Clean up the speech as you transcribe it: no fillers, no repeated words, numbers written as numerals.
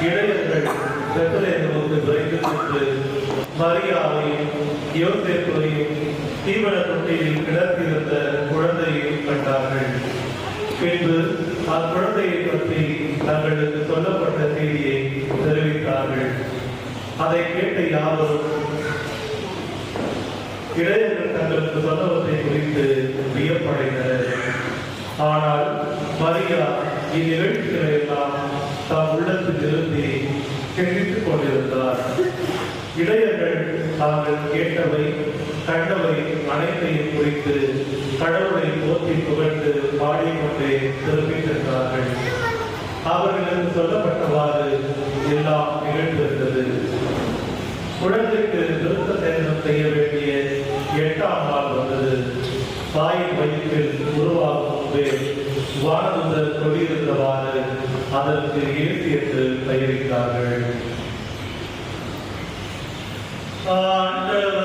இளைஞர்கள் பெத்லகேமுக்கு விரைந்து சென்று மரியாவையும் யோசேப்பையும் தீவன தொட்டியில் கிடத்திருந்த குழந்தையையும் கண்டார்கள். பின்பு அக்குழந்தையை பற்றி தங்களுக்கு சொல்லப்பட்ட செய்தியை தெரிவித்தார்கள். அதை கேட்ட யாவரும் இளைஞர்கள் தங்களுக்கு சொன்னவற்றை குறித்து வியப்படைந்தனர். ஆனால் மரியா இந்நிகழ்ச்சிகளை எல்லாம் தாம் உள்ளத்தில் நிறுத்தி சிந்தித்துக் கொண்டிருந்தார். இளைஞர்கள் தாங்கள் கேட்டவை கண்டவை அனைத்தையும் குறித்து கடவுளை போற்றி புகழ்ந்து பாடிக்கொண்டே திரும்பி சென்றார்கள். அவர்களுக்கு சொல்லப்பட்டவாறு எல்லாம் நிகழ்ந்திருந்தது. குழந்தைக்கு விருத்த சேதனம் செய்ய வேண்டிய 8ஆம் நாள் வந்தது. தாயின் வயிற்றில் உருவாகும் முன்பே வானதூதர் சொல்லியிருந்தவாறு அதற்கு இயேசு என்று பெயரிட்டார்கள். ஆண்டவர்